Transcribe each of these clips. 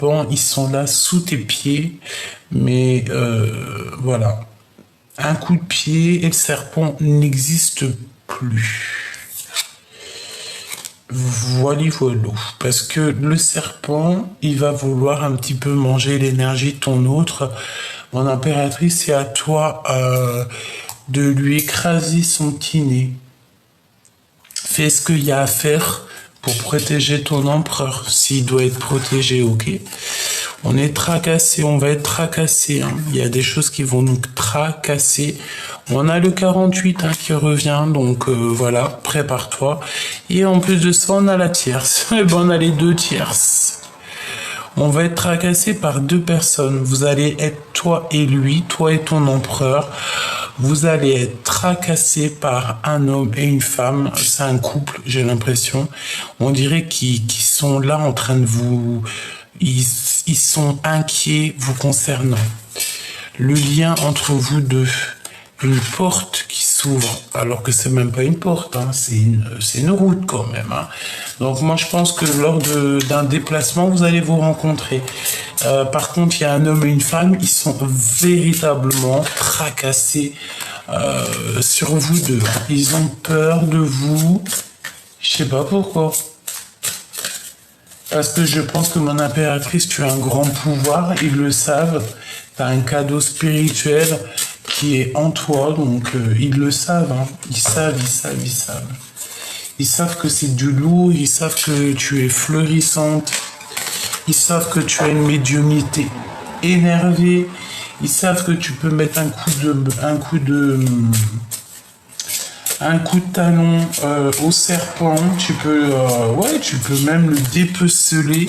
serpents, ils sont là sous tes pieds, mais voilà. Un coup de pied et le serpent n'existe plus. Voilà, voilà. Parce que le serpent, il va vouloir un petit peu manger l'énergie de ton autre. Mon impératrice, c'est à toi de lui écraser son petit nez. Fais ce qu'il y a à faire pour protéger ton empereur, s'il doit être protégé, ok? On est tracassé, on va être tracassé. Hein. Il y a des choses qui vont nous tracasser. On a le 48 qui revient, donc voilà, prépare-toi. Et en plus de ça, on a la tierce. Et ben, on a les deux tierces. On va être tracassé par deux personnes. Vous allez être toi et lui, toi et ton empereur. Vous allez être tracassé par un homme et une femme. C'est un couple, j'ai l'impression. On dirait qu'ils sont là en train de vous... Ils sont inquiets vous concernant. Le lien entre vous deux. Une porte qui s'ouvre, alors que c'est même pas une porte, hein, c'est une route quand même. Hein. Donc moi je pense que lors d'un déplacement, vous allez vous rencontrer. Par contre, il y a un homme et une femme, ils sont véritablement tracassés sur vous deux. Ils ont peur de vous. Je sais pas pourquoi. Parce que je pense que mon impératrice, tu as un grand pouvoir, ils le savent. Tu as un cadeau spirituel qui est en toi, donc ils le savent. Hein. Ils savent. Ils savent que c'est du lourd, ils savent que tu es fleurissante. Ils savent que tu as une médiumnité énervée. Ils savent que tu peux mettre un coup de talon au serpent, tu peux même le dépeceler,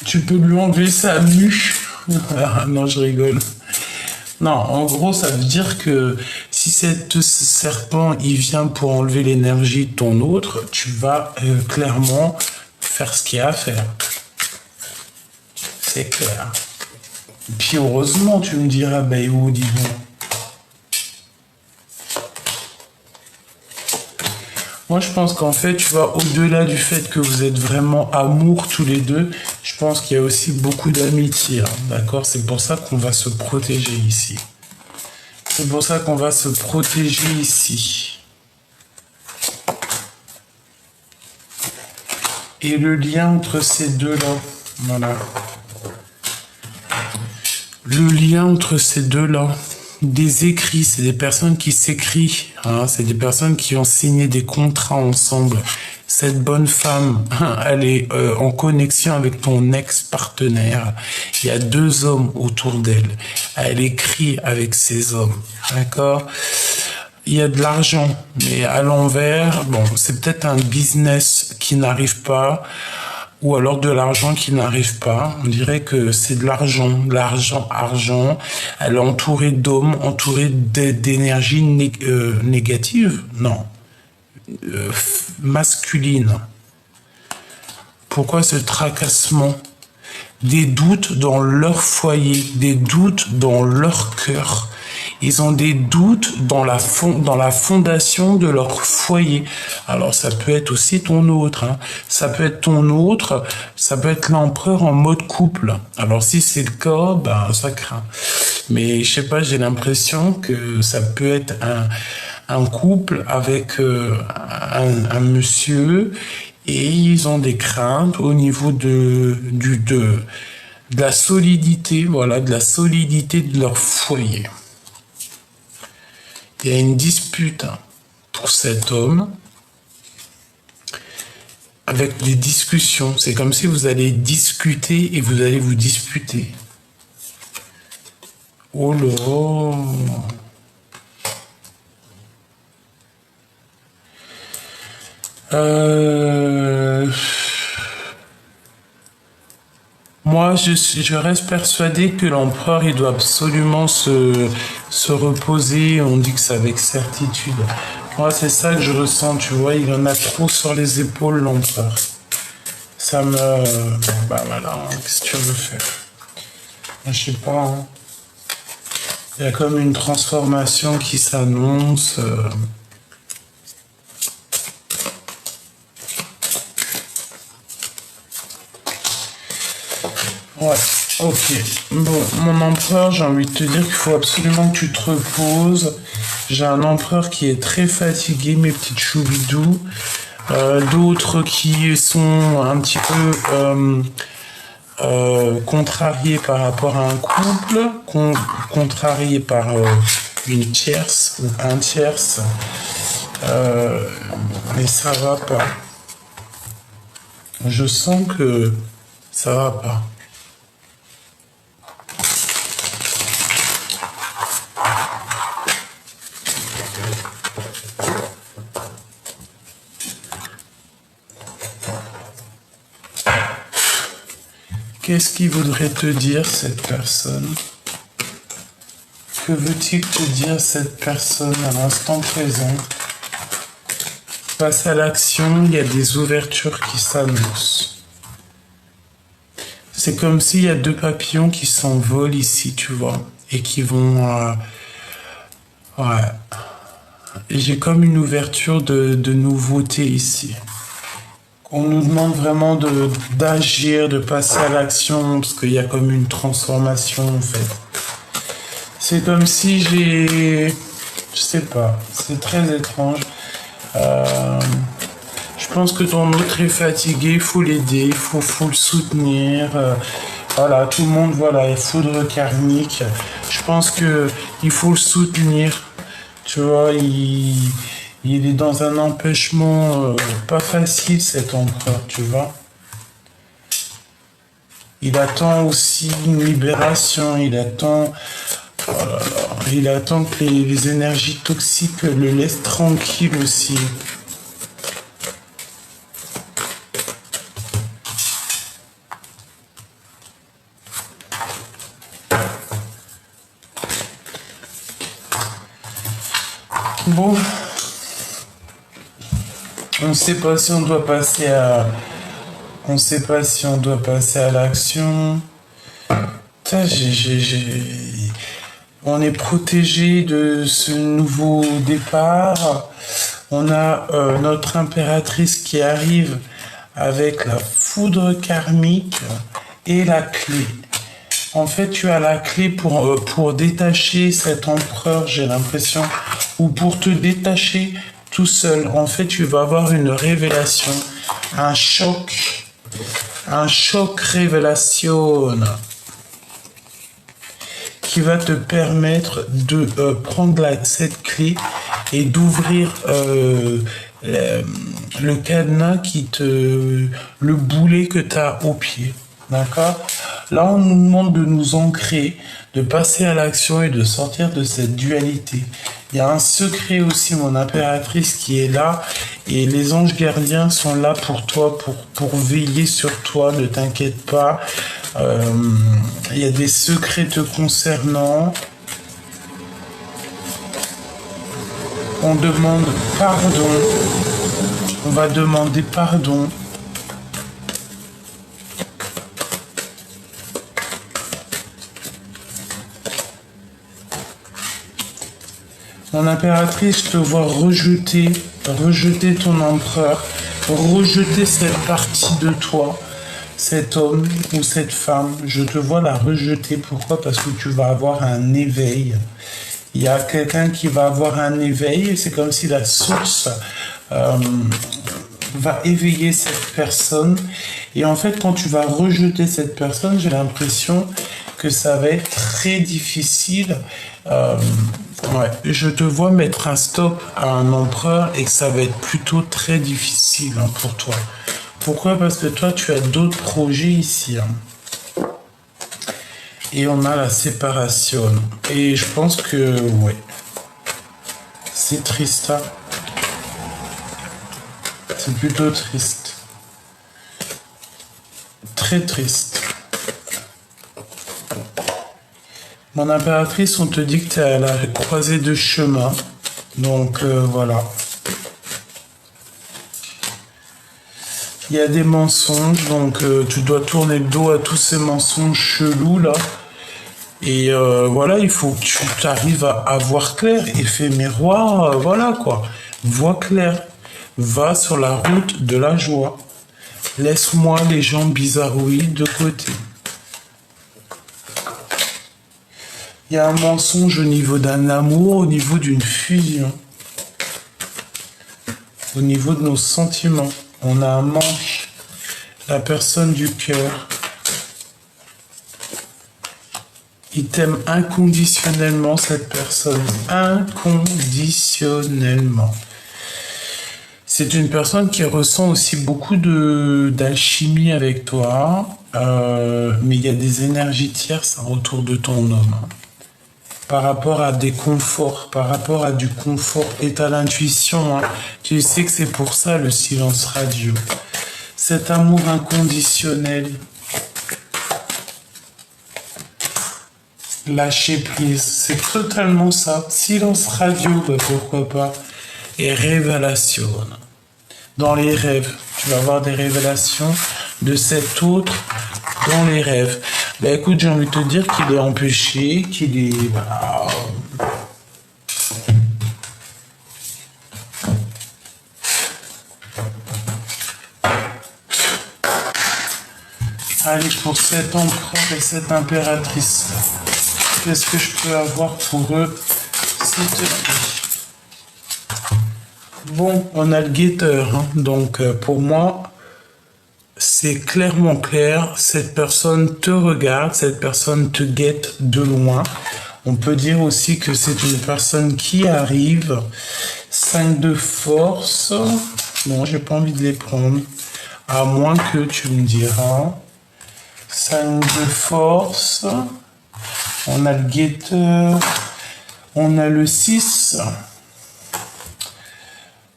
tu peux lui enlever sa mue. Ah, non, je rigole. Non, en gros, ça veut dire que si ce serpent, il vient pour enlever l'énergie de ton autre, tu vas clairement faire ce qu'il y a à faire. C'est clair. Et puis heureusement, tu me diras, ben où, dis donc. Moi, je pense qu'en fait, tu vois, au-delà du fait que vous êtes vraiment amour tous les deux, je pense qu'il y a aussi beaucoup d'amitié, hein, d'accord? C'est pour ça qu'on va se protéger ici. C'est pour ça qu'on va se protéger ici. Et le lien entre ces deux-là, voilà. Le lien entre ces deux-là. Des écrits, c'est des personnes qui s'écrivent, hein, c'est des personnes qui ont signé des contrats ensemble. Cette bonne femme, elle est en connexion avec ton ex-partenaire. Il y a deux hommes autour d'elle. Elle écrit avec ces hommes, d'accord? Il y a de l'argent, mais à l'envers, bon, c'est peut-être un business qui n'arrive pas, ou alors de l'argent qui n'arrive pas. On dirait que c'est de l'argent, argent. Elle est entourée d'hommes, entourée d'énergie négative, non, masculine. Pourquoi ce tracassement? Des doutes dans leur foyer, des doutes dans leur cœur. Ils ont des doutes dans la fondation de leur foyer. Alors ça peut être aussi ton autre, hein. Ça peut être ton autre, ça peut être l'empereur en mode couple. Alors si c'est le cas, ben ça craint. Mais je sais pas, j'ai l'impression que ça peut être un couple avec un monsieur et ils ont des craintes au niveau de la solidité, voilà, de la solidité de leur foyer. Il y a une dispute pour cet homme avec des discussions. C'est comme si vous allez discuter et vous allez vous disputer. Oh là! Moi, je reste persuadé que l'empereur, il doit absolument se reposer. On dit que c'est avec certitude. Moi, c'est ça que je ressens, tu vois. Il en a trop sur les épaules, l'empereur. Ça me... bah voilà, hein, qu'est-ce que tu veux faire? Je sais pas, hein. Il y a comme une transformation qui s'annonce. Ouais, ok. Bon, mon empereur, j'ai envie de te dire qu'il faut absolument que tu te reposes. J'ai un empereur qui est très fatigué, mes petites choubidous. D'autres qui sont un petit peu contrariés par rapport à un couple, contrariés par une tierce ou un tierce. Mais ça va pas. Je sens que ça va pas. Qu'est-ce qu'il voudrait te dire, cette personne? Que veut-il te dire, cette personne, à l'instant présent? Face à l'action, il y a des ouvertures qui s'annoncent. C'est comme s'il y a deux papillons qui s'envolent ici, tu vois, et qui vont... ouais. Et j'ai comme une ouverture de nouveauté ici. On nous demande vraiment d'agir, de passer à l'action, parce qu'il y a comme une transformation, en fait. C'est comme si j'ai... Je sais pas, c'est très étrange. Je pense que ton autre est fatigué, il faut l'aider, faut le soutenir. Voilà, tout le monde, voilà, foudre karmique. Je pense que il faut le soutenir. Tu vois, il est dans un empêchement pas facile, cet empereur, tu vois. Il attend aussi une libération, oh là là, il attend que les énergies toxiques le laissent tranquille aussi. Bon, on ne sait pas si on doit passer à... On ne sait pas si on doit passer à l'action. Putain, on est protégé de ce nouveau départ. On a notre impératrice qui arrive avec la foudre karmique et la clé. En fait, tu as la clé pour détacher cet empereur, j'ai l'impression, ou pour te détacher tout seul. En fait, tu vas avoir une révélation, un choc révélation qui va te permettre de prendre cette clé et d'ouvrir le cadenas le boulet que tu as au pied. D'accord? Là, on nous demande de nous ancrer, de passer à l'action et de sortir de cette dualité. Il y a un secret aussi, mon impératrice, qui est là. Et les anges gardiens sont là pour toi, pour veiller sur toi. Ne t'inquiète pas. Il y a des secrets te concernant. On demande pardon. On va demander pardon. Mon impératrice, je te vois rejeter ton empereur, rejeter cette partie de toi, cet homme ou cette femme. Je te vois la rejeter. Pourquoi? Parce que tu vas avoir un éveil. Il y a quelqu'un qui va avoir un éveil. C'est comme si la source va éveiller cette personne. Et en fait, quand tu vas rejeter cette personne, j'ai l'impression que ça va être très difficile. Ouais, je te vois mettre un stop à un empereur et que ça va être plutôt très difficile pour toi. Pourquoi? Parce que toi, tu as d'autres projets ici. Et on a la séparation. Et je pense que, ouais, c'est triste. C'est plutôt triste. Très triste. Mon impératrice, on te dit que tu es à la croisée de chemin. Donc, voilà. Il y a des mensonges, donc tu dois tourner le dos à tous ces mensonges chelous, là. Et voilà, il faut que tu arrives à voir clair. Effet miroir, voilà, quoi. Vois clair. Va sur la route de la joie. Laisse-moi les gens bizarroïdes de côté. Il y a un mensonge au niveau d'un amour, au niveau d'une fusion, au niveau de nos sentiments. On a un manque. La personne du cœur. Il t'aime inconditionnellement, cette personne. Inconditionnellement. C'est une personne qui ressent aussi beaucoup d'alchimie avec toi. Mais il y a des énergies tierces autour de ton homme. Par rapport à des conforts, par rapport à du confort et à l'intuition. Tu sais que c'est pour ça le silence radio. Cet amour inconditionnel. Lâcher prise, c'est totalement ça. Silence radio, bah pourquoi pas. Et révélation. Dans les rêves, tu vas avoir des révélations de cet autre dans les rêves. Bah écoute, j'ai envie de te dire qu'il est empêché, qu'il est... Voilà. Allez, pour cet empereur et cette impératrice, qu'est-ce que je peux avoir pour eux, s'il te plaît? Bon, on a le guetteur, hein. Donc pour moi, c'est clairement clair, cette personne te regarde, cette personne te guette de loin. On peut dire aussi que c'est une personne qui arrive. 5 de force. Non, j'ai pas envie de les prendre. À moins que tu me diras. 5 de force. On a le guetteur. On a le 6.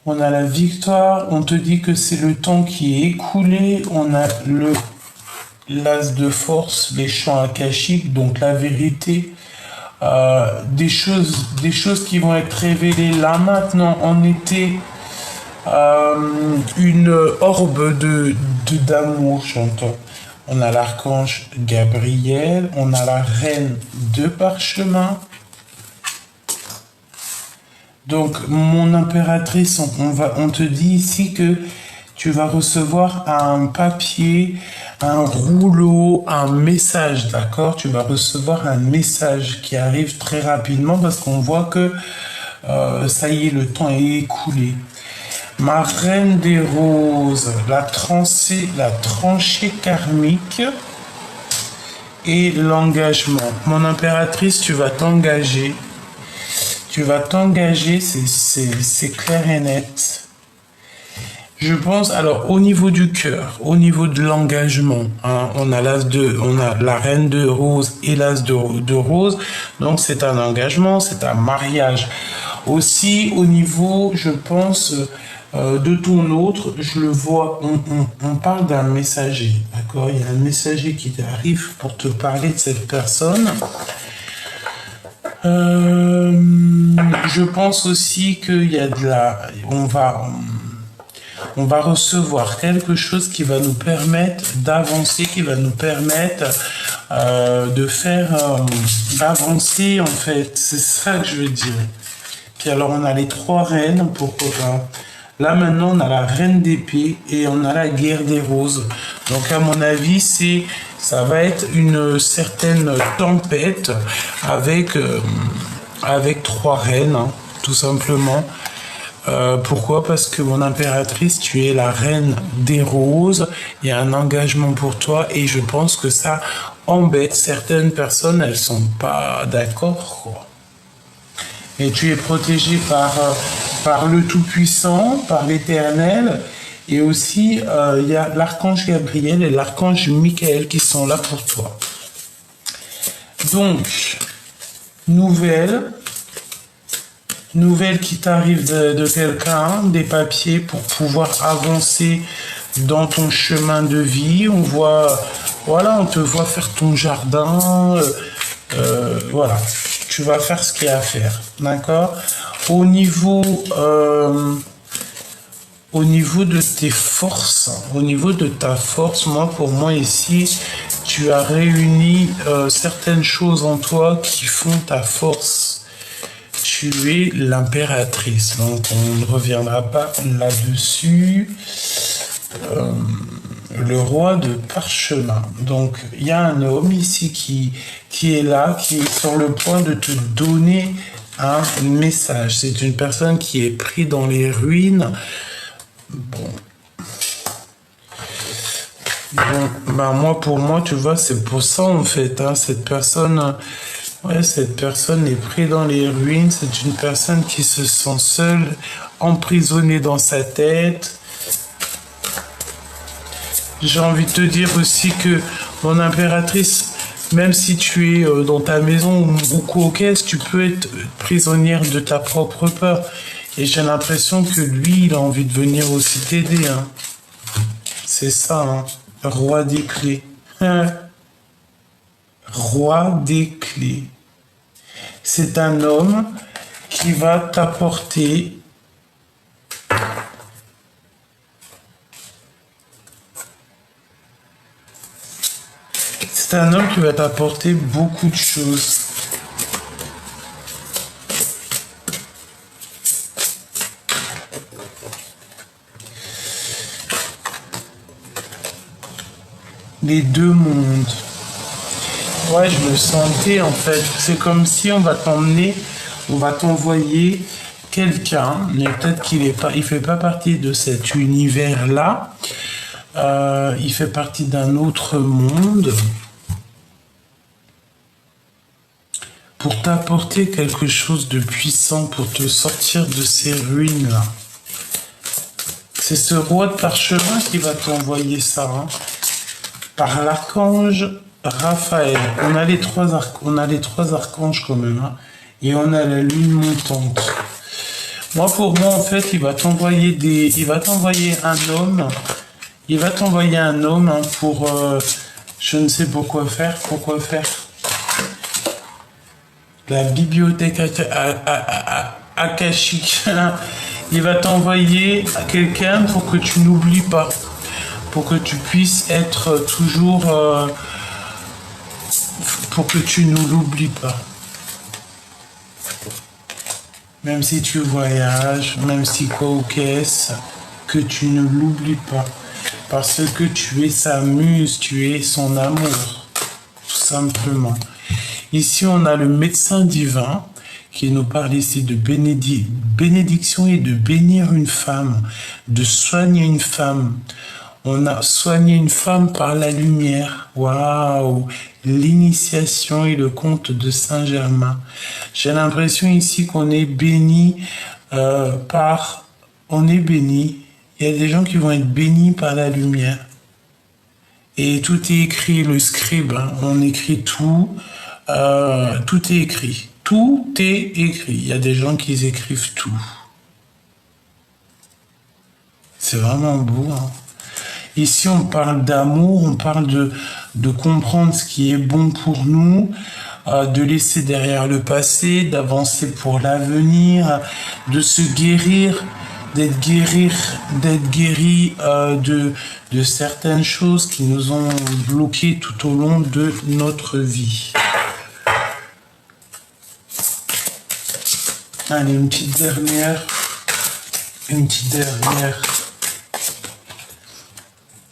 On a la victoire. On te dit que c'est le temps qui est écoulé. On a l'as de force, les champs akashiques, donc la vérité. Des choses qui vont être révélées là maintenant en été. Une orbe d'amour, j'entends. On a l'archange Gabriel, on a la reine de parchemin. Donc, mon impératrice, on te dit ici que tu vas recevoir un papier, un rouleau, un message, d'accord? Tu vas recevoir un message qui arrive très rapidement parce qu'on voit que ça y est, le temps est écoulé. Ma reine des roses, la tranchée karmique et l'engagement. Mon impératrice, tu vas t'engager. Tu vas t'engager, c'est clair et net. Je pense, alors au niveau du cœur, au niveau de l'engagement, hein, on a la reine de rose et l'as de rose, donc c'est un engagement, c'est un mariage. Aussi au niveau, je pense, de ton autre, je le vois, on parle d'un messager, d'accord? Il y a un messager qui arrive pour te parler de cette personne. Je pense aussi qu'il y a on va recevoir quelque chose qui va nous permettre d'avancer, qui va nous permettre de faire d'avancer en fait. C'est ça que je veux dire. Puis alors on a les 3 reines, pourquoi pas. Là maintenant on a la reine d'épée et on a la guerre des roses. Donc à mon avis ça va être une certaine tempête avec 3 reines, hein, tout simplement. Pourquoi? Parce que mon impératrice, tu es la reine des roses, il y a un engagement pour toi et je pense que ça embête certaines personnes, elles sont pas d'accord, quoi. Et tu es protégé par le Tout-Puissant, par l'Éternel, et aussi il y a l'archange Gabriel et l'archange Michael qui sont là pour toi. Donc, nouvelle qui t'arrive de quelqu'un, des papiers pour pouvoir avancer dans ton chemin de vie. On te voit faire ton jardin, voilà, tu vas faire ce qu'il y a à faire, d'accord? Au niveau de tes forces, au niveau de ta force, pour moi ici, tu as réuni certaines choses en toi qui font ta force. Tu es l'impératrice, donc on ne reviendra pas là-dessus. le roi de parchemin. Donc, il y a un homme ici qui est là, qui est sur le point de te donner un message. C'est une personne qui est prise dans les ruines. Bon. Bah pour moi, tu vois, c'est pour ça, en fait, hein, cette personne est prise dans les ruines. C'est une personne qui se sent seule, emprisonnée dans sa tête. J'ai envie de te dire aussi que, mon impératrice, même si tu es dans ta maison ou coquesse, tu peux être prisonnière de ta propre peur. Et j'ai l'impression que lui, il a envie de venir aussi t'aider. Hein. C'est ça, hein. Roi des clés. Roi des clés. C'est un homme qui va t'apporter beaucoup de choses. Les deux mondes. Ouais, je me sentais en fait. C'est comme si on va t'envoyer quelqu'un, mais peut-être il fait pas partie de cet univers-là. Il fait partie d'un autre monde pour t'apporter quelque chose de puissant, pour te sortir de ces ruines-là. C'est ce roi de parchemin qui va t'envoyer ça, hein, par l'archange Raphaël. On a les trois archanges quand même, hein, et on a la lune montante. Pour moi, en fait, il va t'envoyer un homme. Il va t'envoyer un homme, hein, pour, je ne sais pourquoi faire. La bibliothèque akashique. Il va t'envoyer quelqu'un pour que tu n'oublies pas. Pour que tu puisses être toujours... pour que tu ne l'oublies pas. Même si tu voyages, même si quoi ou qu'est-ce, que tu ne l'oublies pas. Parce que tu es sa muse, tu es son amour. Tout simplement. Ici, on a le médecin divin qui nous parle ici de bénédiction et de bénir une femme, de soigner une femme. On a soigné une femme par la lumière. Waouh! L'initiation et le conte de Saint-Germain. J'ai l'impression ici qu'on est béni On est béni. Il y a des gens qui vont être bénis par la lumière. Et tout est écrit, le scribe, hein, on écrit tout. Tout est écrit. Tout est écrit. Il y a des gens qui écrivent tout. C'est vraiment beau, hein. Ici, on parle d'amour, on parle de comprendre ce qui est bon pour nous, de laisser derrière le passé, d'avancer pour l'avenir, de se guérir, d'être guéri de certaines choses qui nous ont bloqués tout au long de notre vie. Allez, une petite dernière.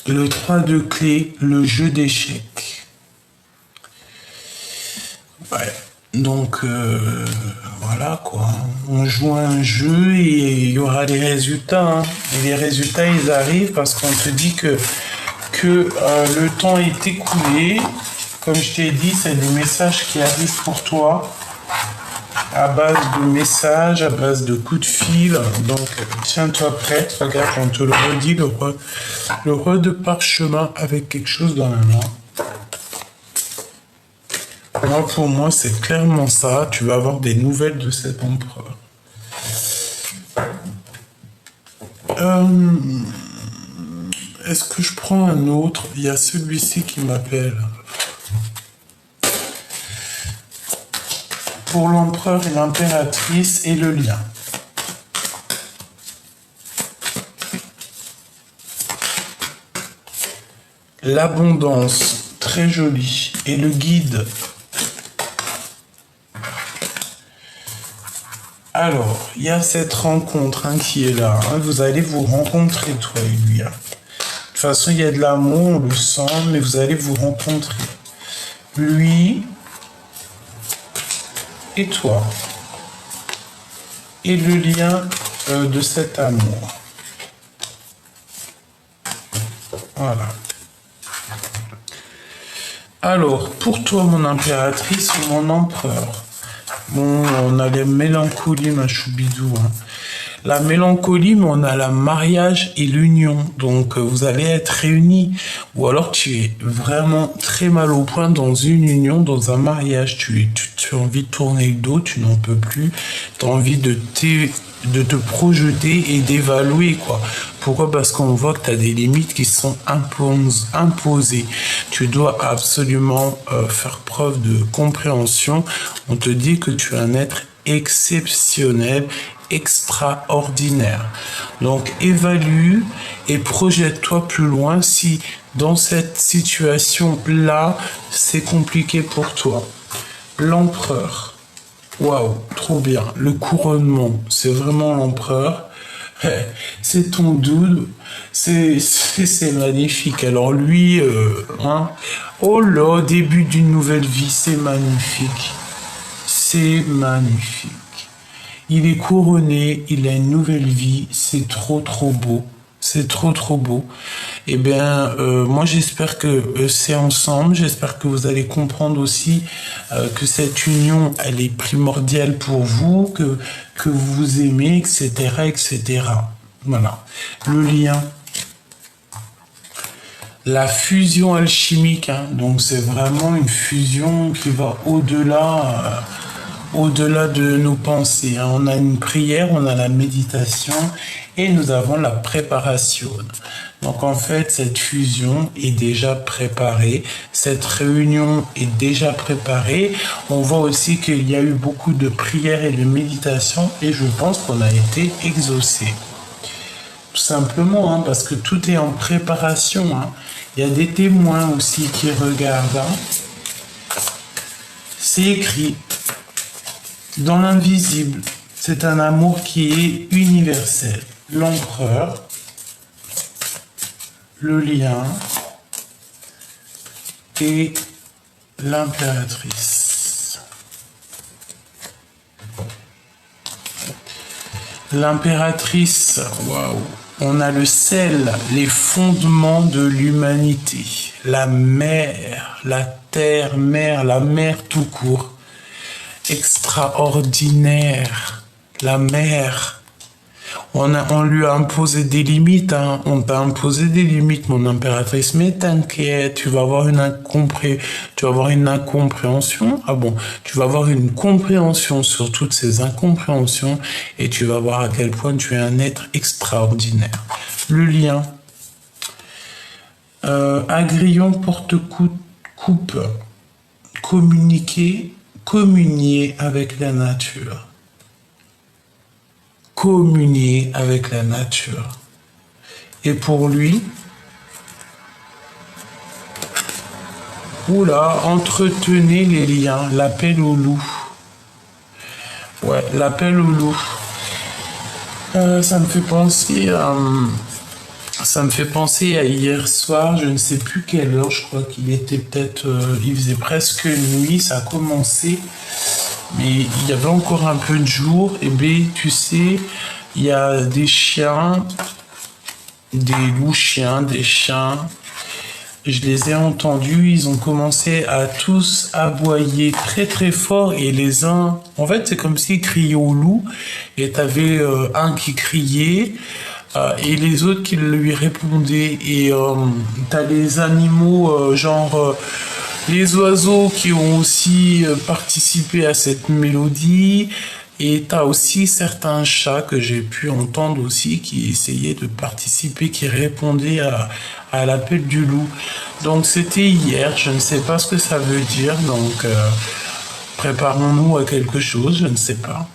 Le 3 de clé, le jeu d'échecs. Ouais, donc voilà quoi. On joue à un jeu et il y aura des résultats, hein. Et les résultats, ils arrivent parce qu'on te dit que le temps est écoulé. Comme je t'ai dit, c'est des messages qui arrivent pour toi. À base de messages, à base de coups de fil. Donc, tiens-toi prête. Regarde, on te le redit, le roi de parchemin avec quelque chose dans la main. Pour moi, c'est clairement ça. Tu vas avoir des nouvelles de cet empereur. Est-ce que je prends un autre? Il y a celui-ci qui m'appelle. Pour l'empereur et l'impératrice et le lien. L'abondance, très joli. Et le guide. Alors, il y a cette rencontre, hein, qui est là. Hein. Vous allez vous rencontrer, toi et lui. Hein. toute façon, il y a de l'amour, on le sent, mais vous allez vous rencontrer. Lui et toi. Et le lien de cet amour. Voilà. Alors, pour toi, mon impératrice ou mon empereur, bon, on a les mélancolies, ma choubidou, hein. La mélancolie, mais on a le mariage et l'union. Donc, vous allez être réunis. Ou alors, tu es vraiment très mal au point dans une union, dans un mariage. Tu as envie de tourner le dos, tu n'en peux plus. Tu as envie de te projeter et d'évaluer, quoi. Pourquoi? Parce qu'on voit que tu as des limites qui sont imposées. Tu dois absolument faire preuve de compréhension. On te dit que tu es un être exceptionnel, extraordinaire. Donc évalue et projette-toi plus loin si dans cette situation-là, c'est compliqué pour toi. L'empereur. Waouh, trop bien. Le couronnement, c'est vraiment l'empereur. C'est ton dude. C'est magnifique. Alors lui, hein, oh là, début d'une nouvelle vie, c'est magnifique. C'est magnifique. Il est couronné, il a une nouvelle vie, c'est trop beau, c'est trop beau. Eh bien, moi j'espère que c'est ensemble, j'espère que vous allez comprendre aussi que cette union, elle est primordiale pour vous, que vous vous aimez, etc. Voilà, le lien. La fusion alchimique, hein, donc c'est vraiment une fusion qui va au-delà de nos pensées, hein. On a une prière, on a la méditation et nous avons la préparation. Donc en fait, cette fusion est déjà préparée, cette réunion est déjà préparée. On voit aussi qu'il y a eu beaucoup de prières et de méditation et je pense qu'on a été exaucé. Tout simplement, hein, parce que tout est en préparation, hein. Il y a des témoins aussi qui regardent, hein. C'est écrit. Dans l'invisible, c'est un amour qui est universel. L'empereur, le lien et l'impératrice. L'impératrice, waouh, on a le sel, les fondements de l'humanité, la mer, la terre-mère, la mer tout court. Extraordinaire, la mère. On lui a imposé des limites, hein. On t'a imposé des limites, mon impératrice, mais t'inquiète, tu vas avoir une incompréhension. Ah bon, tu vas avoir une compréhension sur toutes ces incompréhensions et tu vas voir à quel point tu es un être extraordinaire. Le lien. Agrillon porte-coupe. Communier avec la nature. Communier avec la nature. Et pour lui, oula, entretenez les liens, l'appel au loup. Ouais, l'appel au loup. Ça me fait penser à hier soir, je ne sais plus quelle heure, je crois qu'il était peut-être, il faisait presque nuit, ça a commencé, mais il y avait encore un peu de jour, et bien tu sais, il y a des chiens, des loups chiens, des chiens, je les ai entendus, ils ont commencé à tous aboyer très fort, et les uns, en fait c'est comme s'ils criaient au loup, et t'avais un qui criait, et les autres qui lui répondaient. Et t'as les animaux, les oiseaux qui ont aussi participé à cette mélodie. Et t'as aussi certains chats que j'ai pu entendre aussi qui essayaient de participer, qui répondaient à l'appel du loup. Donc c'était hier, je ne sais pas ce que ça veut dire. Donc préparons-nous à quelque chose, je ne sais pas.